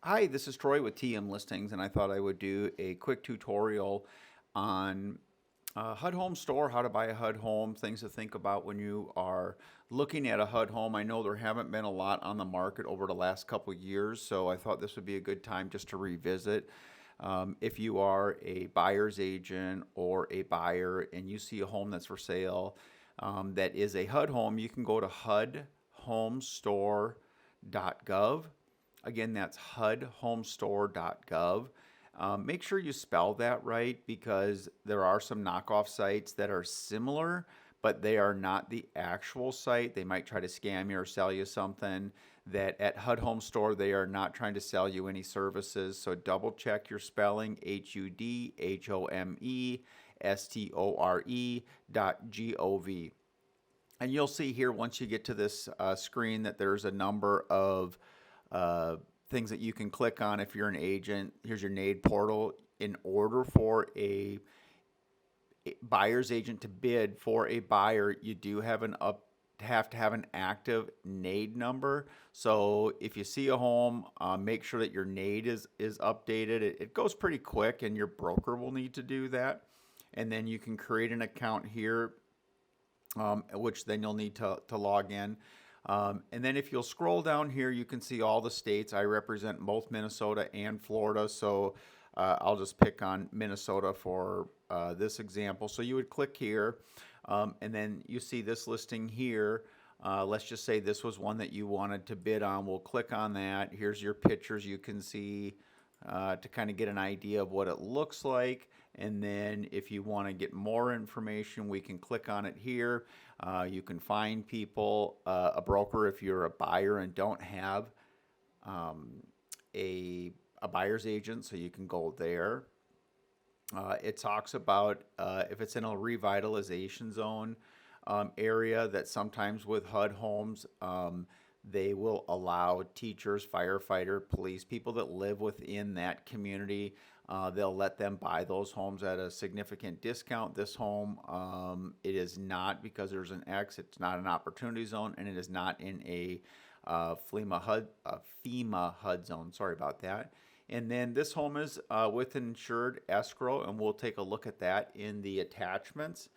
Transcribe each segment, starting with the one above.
Hi, this is Troy with TM Listings, and I thought I would do a quick tutorial on HUD Home Store, how to buy a HUD home, things to think about when you are looking at a HUD home. I know there haven't been a lot on the market over the last couple years, so I thought this would be a good time just to revisit. If you are a buyer's agent or a buyer and you see a home that's for sale that is a HUD home, you can go to hudhomestore.gov. Again, that's hudhomestore.gov. Make sure you spell that right because there are some knockoff sites that are similar, but they are not the actual site. They might try to scam you or sell you something that at HUD Home Store, they are not trying to sell you any services. So double check your spelling, HUDHOMESTORE.gov. And you'll see here once you get to this screen that there's a number of uh, things that you can click on if you're an agent. Here's your NAID portal. In order for a buyer's agent to bid for a buyer, you do have to have an active NAID number. So if you see a home, make sure that your NAID is updated. It goes pretty quick, and your broker will need to do that. And then you can create an account here, which then you'll need to log in. And then if you'll scroll down here, you can see all the states. I represent both Minnesota and Florida, so I'll just pick on Minnesota for this example. So you would click here, and then you see this listing here. Let's just say this was one that you wanted to bid on. We'll click on that. Here's your pictures you can see to kind of get an idea of what it looks like. And then if you want to get more information, we can click on it here. You can find people, a broker if you're a buyer and don't have a buyer's agent, so you can go there. It talks about if it's in a revitalization zone area, that sometimes with HUD homes, they will allow teachers, firefighter, police, people that live within that community. They'll let them buy those homes at a significant discount. This home, it is not, because there's an X, it's not an opportunity zone, and it is not in a FEMA HUD zone. Sorry about that. And then this home is with insured escrow, and we'll take a look at that in the attachments.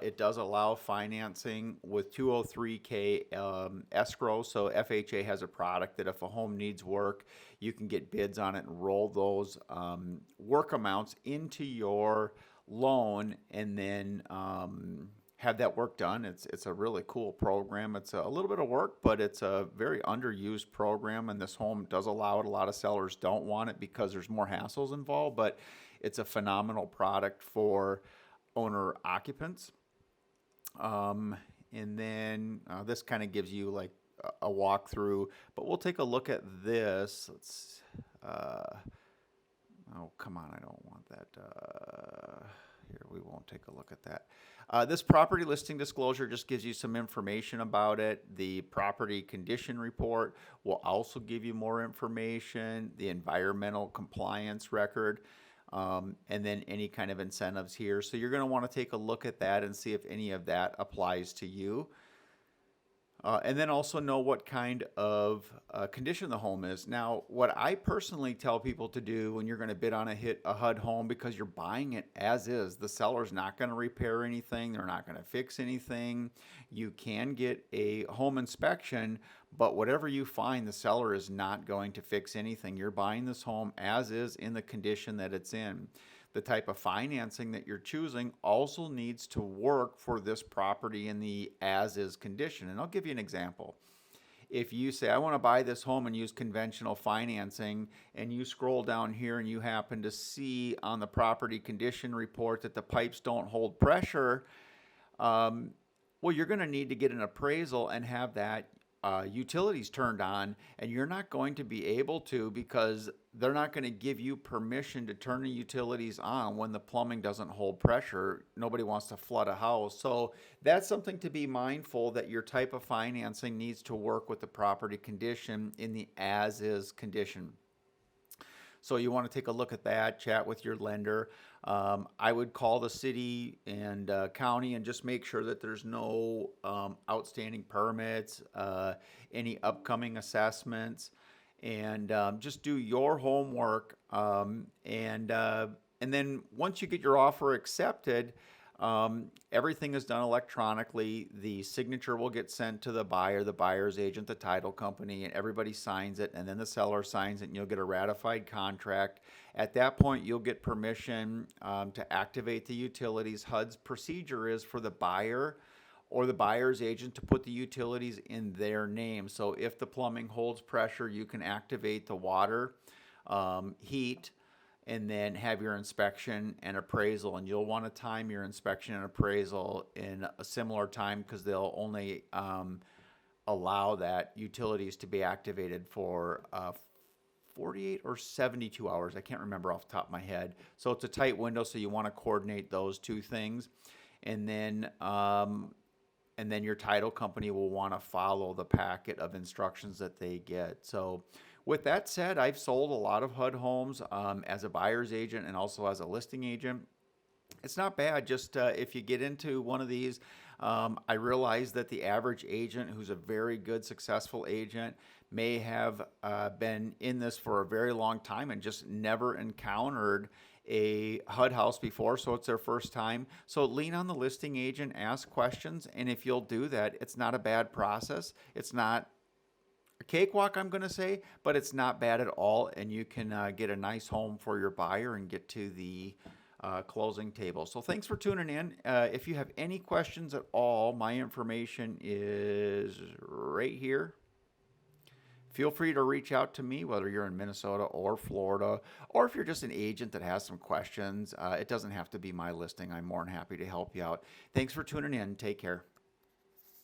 It does allow financing with 203K escrow. So FHA has a product that if a home needs work, you can get bids on it and roll those work amounts into your loan, and then have that work done. It's a really cool program. It's a little bit of work, but it's a very underused program, and this home does allow it. A lot of sellers don't want it because there's more hassles involved, but it's a phenomenal product for owner occupants. And then this kind of gives you like a walkthrough, but we'll take a look at this. Let's, oh, come on, I don't want that. Here, we won't take a look at that. This property listing disclosure just gives you some information about it. The property condition report will also give you more information, the environmental compliance record, and then any kind of incentives here. So you're going to want to take a look at that and see if any of that applies to you. And then also know what kind of condition the home is. Now, what I personally tell people to do when you're going to bid on a HUD home, because you're buying it as is, the seller's not going to repair anything, they're not going to fix anything. You can get a home inspection, but whatever you find, the seller is not going to fix anything. You're buying this home as is in the condition that it's in. The type of financing that you're choosing also needs to work for this property in the as-is condition. And I'll give you an example. If you say, I want to buy this home and use conventional financing, and you scroll down here and you happen to see on the property condition report that the pipes don't hold pressure, well, you're going to need to get an appraisal and have that utilities turned on, and you're not going to be able to, because they're not going to give you permission to turn the utilities on when the plumbing doesn't hold pressure. Nobody wants to flood a house. So that's something to be mindful, that your type of financing needs to work with the property condition in the as-is condition. So you want to take a look at that, chat with your lender. I would call the city and county and just make sure that there's no outstanding permits, any upcoming assessments. and just do your homework. And then once you get your offer accepted, everything is done electronically. The signature will get sent to the buyer, the buyer's agent, the title company, and everybody signs it. And then the seller signs it, and you'll get a ratified contract. At that point, you'll get permission to activate the utilities. HUD's procedure is for the buyer or the buyer's agent to put the utilities in their name. So if the plumbing holds pressure, you can activate the water, heat, and then have your inspection and appraisal. And you'll want to time your inspection and appraisal in a similar time, because they'll only allow that utilities to be activated for 48 or 72 hours. I can't remember off the top of my head. So it's a tight window, so you want to coordinate those two things. And then your title company will want to follow the packet of instructions that they get. So with that said, I've sold a lot of HUD homes as a buyer's agent and also as a listing agent. It's not bad. Just if you get into one of these, I realize that the average agent who's a very good, successful agent may have been in this for a very long time and just never encountered a HUD house before, so it's their first time. So lean on the listing agent, ask questions, and if you'll do that, it's not a bad process. It's not a cakewalk, I'm going to say, but it's not bad at all, and you can get a nice home for your buyer and get to the closing table. So thanks for tuning in. If you have any questions at all, my information is right here. Feel free to reach out to me, whether you're in Minnesota or Florida, or if you're just an agent that has some questions. It doesn't have to be my listing. I'm more than happy to help you out. Thanks for tuning in. Take care.